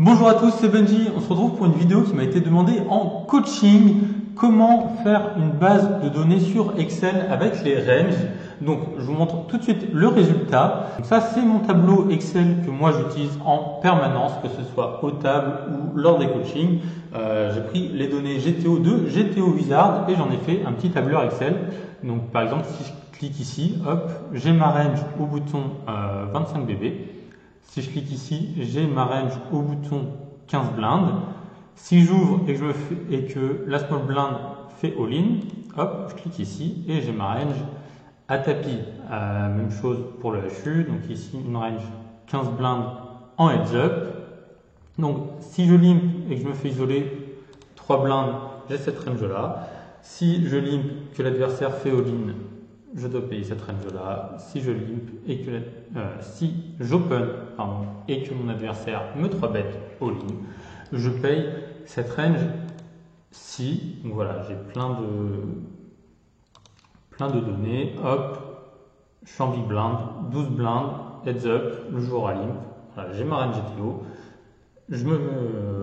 Bonjour à tous, c'est Benji. On se retrouve pour une vidéo qui m'a été demandée en coaching. Comment faire une base de données sur Excel avec les ranges. Donc, je vous montre tout de suite le résultat. Donc, ça, c'est mon tableau Excel que moi j'utilise en permanence, que ce soit au table ou lors des coachings. J'ai pris les données GTO de GTO Wizard et j'en ai fait un petit tableur Excel. Donc, par exemple, si je clique ici, hop, j'ai ma range au bouton 25 bb. Si je clique ici, j'ai ma range au bouton 15 blindes. Si j'ouvre et que la small blind fait all-in, hop, je clique ici et j'ai ma range à tapis. Même chose pour le HU, donc ici une range 15 blindes en heads up. Donc si je limp et que je me fais isoler 3 blindes, j'ai cette range là. Si je limp que l'adversaire fait all-in, je dois payer cette range là. Si je limp et que si j'open et que mon adversaire me 3 bet all-in, je paye cette range ci. Donc voilà, j'ai plein de données. Hop, je suis en big blind, 12 blindes, heads up, le joueur à limp. Voilà, j'ai ma range GTO.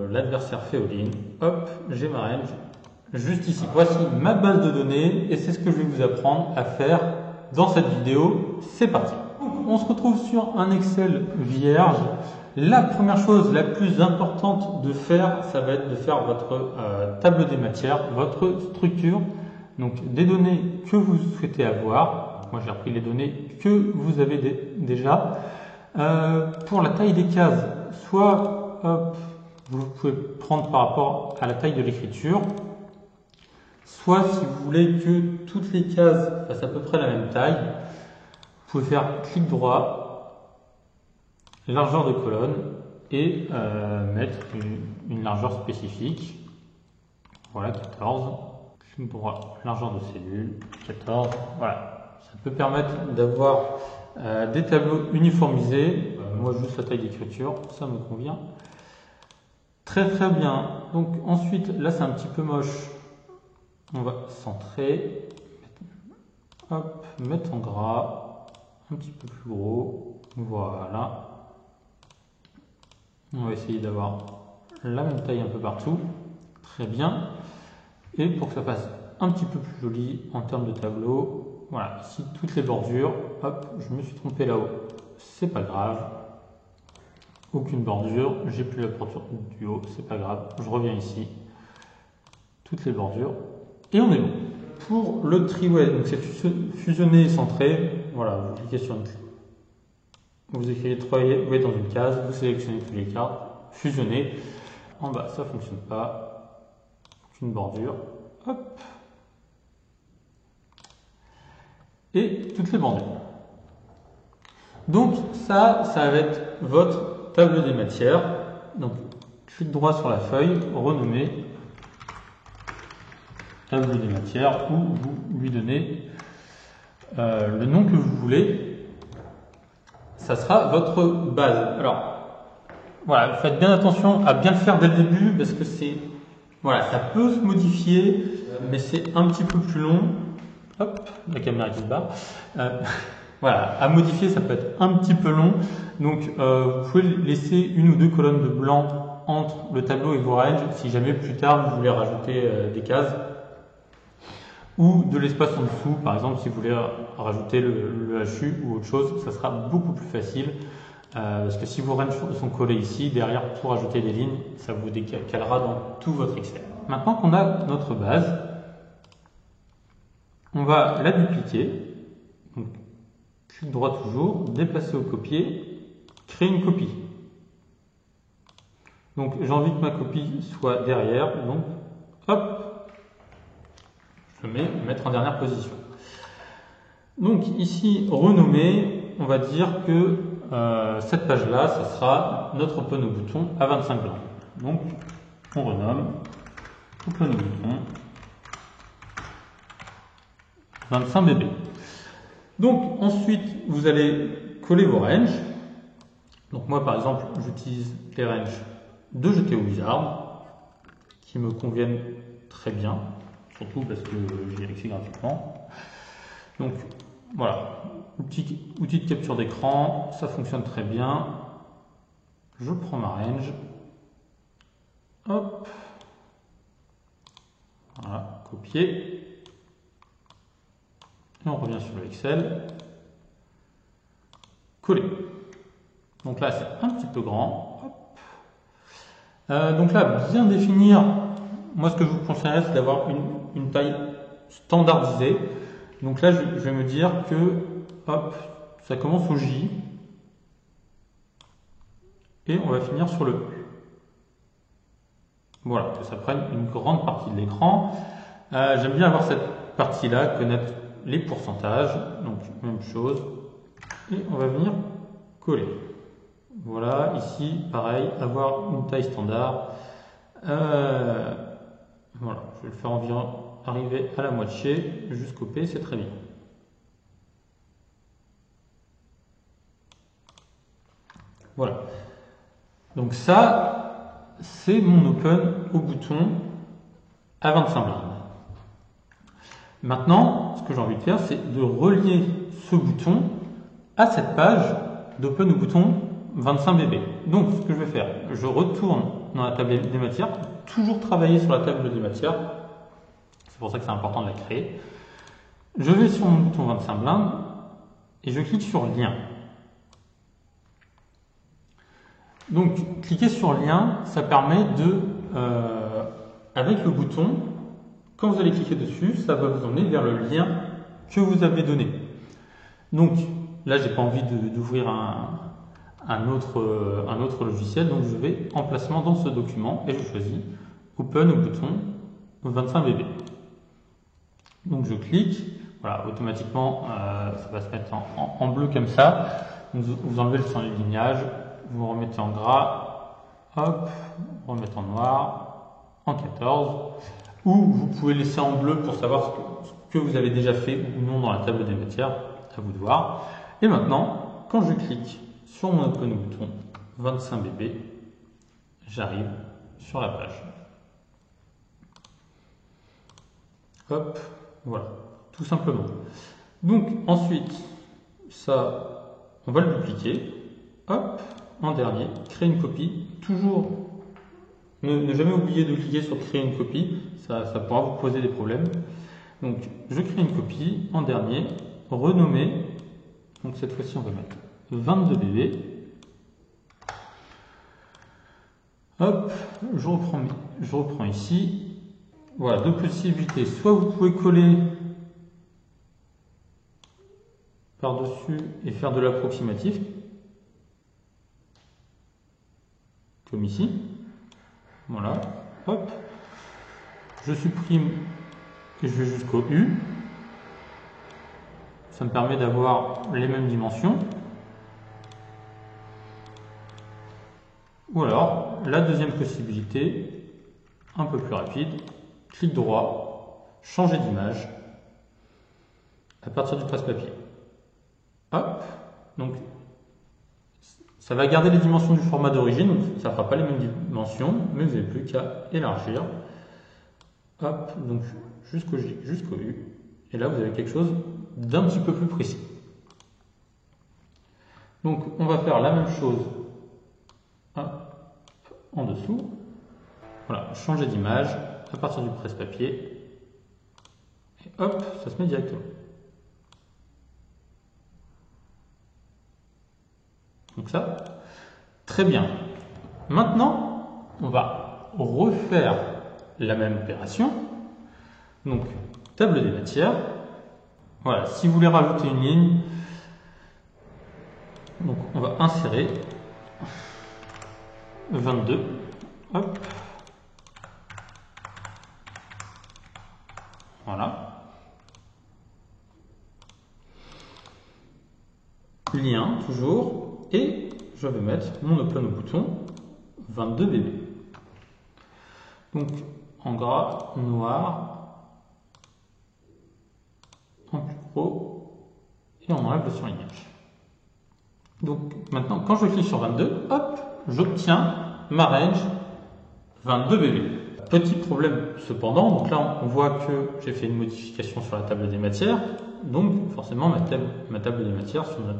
L'adversaire fait all-in. Hop, j'ai ma range juste ici. Voici ma base de données et c'est ce que je vais vous apprendre à faire dans cette vidéo. C'est parti. Donc, on se retrouve sur un Excel vierge. La première chose la plus importante de faire, ça va être de faire votre tableau des matières, votre structure, donc des données que vous souhaitez avoir. Moi, j'ai repris les données que vous avez déjà. Pour la taille des cases, soit vous pouvez prendre par rapport à la taille de l'écriture, soit si vous voulez que toutes les cases fassent à peu près la même taille, vous pouvez faire clic droit, largeur de colonne et mettre une largeur spécifique. Voilà, 14. Clic droit, largeur de cellule, 14. Voilà, ça peut permettre d'avoir des tableaux uniformisés. Moi, juste la taille d'écriture, ça me convient. Très très bien. Donc ensuite, là c'est un petit peu moche. On va centrer. Hop, mettre en gras. Un petit peu plus gros. Voilà. On va essayer d'avoir la même taille un peu partout. Très bien. Et pour que ça fasse un petit peu plus joli en termes de tableau, voilà, ici toutes les bordures, hop, je me suis trompé là-haut, c'est pas grave. Aucune bordure, j'ai plus la bordure du haut, c'est pas grave, je reviens ici, toutes les bordures, et on est bon. Pour le triway, donc c'est fusionné et centré, voilà, vous cliquez sur une clé. Vous écrivez triway dans une case, vous sélectionnez toutes les cartes, fusionner. En bas, ça fonctionne pas. Aucune bordure. Hop. Et toutes les bordures. Donc, ça va être votre tableau des matières. Donc, clic droit sur la feuille, renommer tableau des matières, où vous lui donnez le nom que vous voulez. Ça sera votre base. Alors, voilà, faites bien attention à bien le faire dès le début parce que voilà, ça peut se modifier, mais c'est un petit peu plus long. Hop, la caméra qui se barre. Voilà, à modifier, ça peut être un petit peu long. Donc, vous pouvez laisser une ou deux colonnes de blanc entre le tableau et vos ranges si jamais plus tard vous voulez rajouter des cases. Ou de l'espace en dessous, par exemple, si vous voulez rajouter le HU ou autre chose, ça sera beaucoup plus facile. Parce que si vos ranges sont collés ici, derrière, pour ajouter des lignes, ça vous décalera dans tout votre Excel. Maintenant qu'on a notre base, on va la dupliquer. Donc, clic droit toujours, déplacer au copier, créer une copie. Donc, j'ai envie que ma copie soit derrière, donc, hop, je mets mettre en dernière position. Donc, ici, renommer, on va dire que cette page-là, ça sera notre open au bouton à 25 blancs. Donc, on renomme open au bouton 25 bb. Donc, ensuite, vous allez coller vos ranges. Donc, moi, par exemple, j'utilise les ranges de GTO Wizard qui me conviennent très bien, surtout parce que j'ai accès gratuitement. Donc, voilà, outil de capture d'écran, ça fonctionne très bien. Je prends ma range Hop. Voilà, copier. Et on revient sur le Excel. Coller. Donc là, c'est un petit peu grand. Donc là, bien définir. Moi, ce que je vous conseillerais, c'est d'avoir une taille standardisée. Donc là, je vais me dire que, hop, ça commence au J. Et on va finir sur le E. Voilà, que ça prenne une grande partie de l'écran. J'aime bien avoir cette partie-là, connaître les pourcentages. Donc, même chose. Et on va venir coller. Voilà, ici, pareil, avoir une taille standard. Voilà, je vais le faire environ arriver à la moitié jusqu'au P, c'est très bien. Voilà. Donc ça, c'est mon open au bouton à 25 blindes. Maintenant, ce que j'ai envie de faire, c'est de relier ce bouton à cette page d'open au bouton 25 BB. Donc, ce que je vais faire, je retourne dans la table des matières, toujours travailler sur la table des matières. C'est pour ça que c'est important de la créer. Je vais sur mon bouton 25 blindes et je clique sur lien. Donc, cliquer sur lien, ça permet de, avec le bouton, quand vous allez cliquer dessus, ça va vous emmener vers le lien que vous avez donné. Donc, là, j'ai pas envie d'ouvrir un autre logiciel, donc je vais emplacement dans ce document et je choisis Open au bouton 25 BB. Donc, je clique, voilà, automatiquement, ça va se mettre en bleu comme ça. Vous enlevez le surlignage, vous remettez en gras, hop, vous remettez en noir, en 14, ou vous pouvez laisser en bleu pour savoir ce que vous avez déjà fait ou non dans la table des matières, à vous de voir. Et maintenant, quand je clique sur mon open bouton 25 BB, j'arrive sur la page. Hop, voilà, tout simplement. Donc ensuite, ça, on va le dupliquer. Hop, en dernier, créer une copie. Toujours, ne jamais oublier de cliquer sur créer une copie, ça pourra vous poser des problèmes. Donc, je crée une copie. En dernier, renommer. Donc cette fois-ci, on va mettre 22 BB. Hop, je reprends ici. Voilà, deux possibilités. Soit vous pouvez coller par-dessus et faire de l'approximatif, comme ici. Voilà, hop. Je supprime et je vais jusqu'au U. Ça me permet d'avoir les mêmes dimensions. Ou alors, la deuxième possibilité, un peu plus rapide, clic droit, changer d'image à partir du presse-papier. Hop, donc ça va garder les dimensions du format d'origine, donc ça ne fera pas les mêmes dimensions, mais vous n'avez plus qu'à élargir. Hop, donc jusqu'au J, jusqu'au U. Et là, vous avez quelque chose d'un petit peu plus précis. Donc, on va faire la même chose en dessous. Voilà, changer d'image à partir du presse-papier. Et hop, ça se met directement. Donc ça, très bien. Maintenant, on va refaire la même opération. Donc, table des matières. Voilà, si vous voulez rajouter une ligne, donc on va insérer 22. Hop. Voilà. Lien, toujours. Et je vais mettre mon open au bouton 22 BB. Donc, en gras, noir, en plus gros, et on enlève le surlignage. Donc, maintenant, quand je clique sur 22, hop, j'obtiens ma range 22 BB. Petit problème cependant, donc là on voit que j'ai fait une modification sur la table des matières, donc forcément ma table des matières sur notre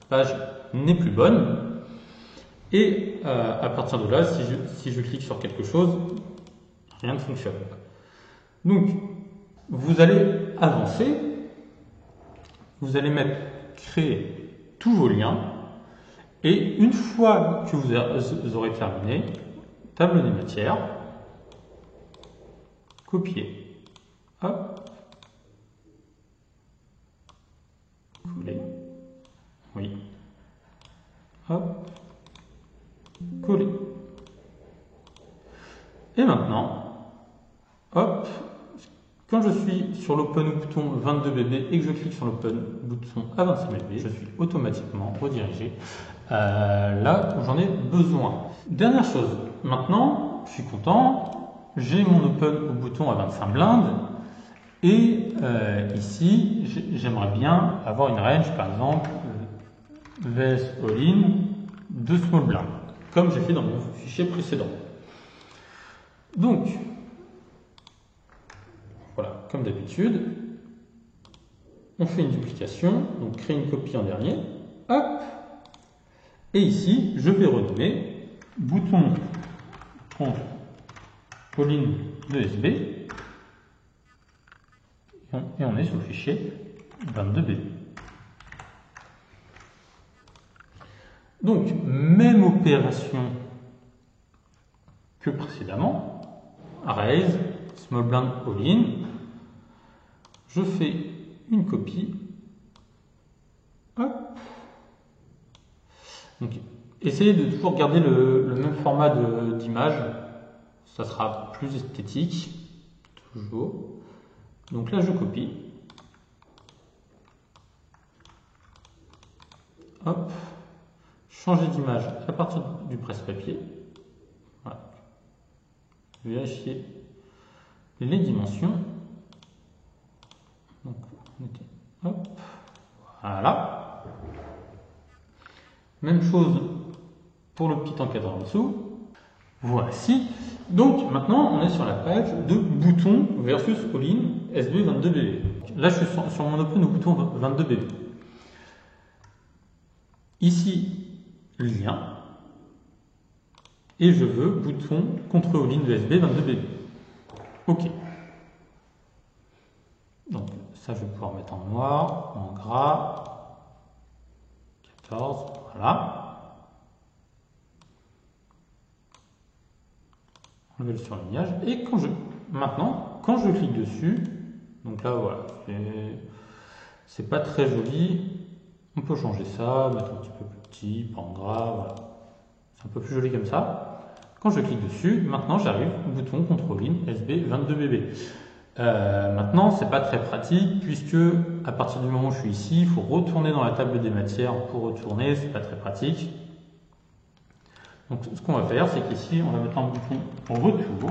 page n'est plus bonne. Et à partir de là, si je clique sur quelque chose, rien ne fonctionne. Donc, vous allez avancer, vous allez mettre créer tous vos liens, et une fois que vous aurez terminé, table des matières, copier, hop, coller, oui, hop, coller. Et maintenant, hop, quand je suis sur l'open bouton 22bb et que je clique sur l'open bouton à 25bb, je suis automatiquement redirigé là où j'en ai besoin. Dernière chose, maintenant, je suis content, j'ai mon open au bouton à 25 blindes et ici, j'aimerais bien avoir une range, par exemple, vs all-in de small blind, comme j'ai fait dans mon fichier précédent. Donc, voilà, comme d'habitude, on fait une duplication, donc créer une copie en dernier, hop, et ici, je vais renommer bouton contre all-in de SB, et on est sur le fichier 22B. Donc, même opération que précédemment, raise, small blind all-in, je fais une copie, hop. Donc, essayez de toujours garder le même format d'image, ça sera plus esthétique, toujours. Donc là, je copie, hop, changer d'image à partir du presse-papier, voilà. Vérifier les dimensions, donc hop, voilà. Même chose pour le petit encadré en dessous. Voici. Donc maintenant, on est sur la page de bouton versus all-in SB 22BB. Là, je suis sur mon open au bouton 22BB. Ici, lien. Et je veux bouton contre all-in de SB 22BB. OK. Donc ça, je vais pouvoir mettre en noir, en gras. 14, voilà. Enlever le surlignage. Et maintenant, quand je clique dessus, donc là, voilà, c'est pas très joli. On peut changer ça, mettre un petit peu plus petit, pas en gras, voilà. C'est un peu plus joli comme ça. Quand je clique dessus, maintenant j'arrive au bouton Ctrl-in SB 22BB. Maintenant, c'est pas très pratique puisque à partir du moment où je suis ici, il faut retourner dans la table des matières pour retourner, c'est pas très pratique. Donc, ce qu'on va faire, c'est qu'ici, on va mettre un bouton retour.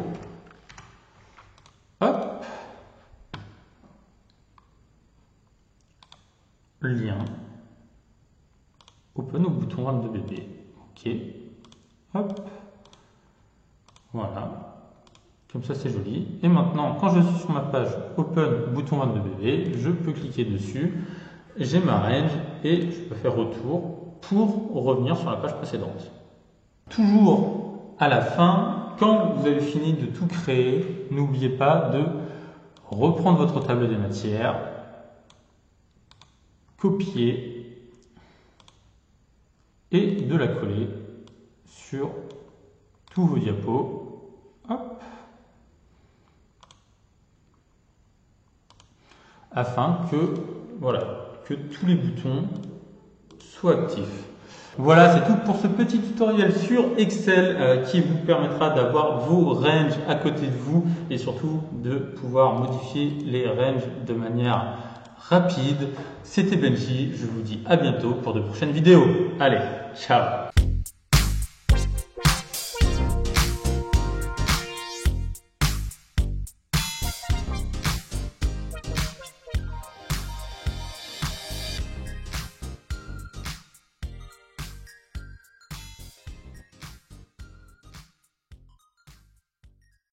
Hop. Lien. Open au bouton 22BB. OK. Hop. Voilà. Comme ça, c'est joli. Et maintenant, quand je suis sur ma page Open bouton 22BB, je peux cliquer dessus. J'ai ma range et je peux faire retour pour revenir sur la page précédente. Toujours à la fin, quand vous avez fini de tout créer, n'oubliez pas de reprendre votre table des matières, copier et de la coller sur tous vos diapos. Hop. Afin que, voilà, que tous les boutons soient actifs. Voilà, c'est tout pour ce petit tutoriel sur Excel qui vous permettra d'avoir vos ranges à côté de vous et surtout de pouvoir modifier les ranges de manière rapide. C'était Benji, je vous dis à bientôt pour de prochaines vidéos. Allez, ciao!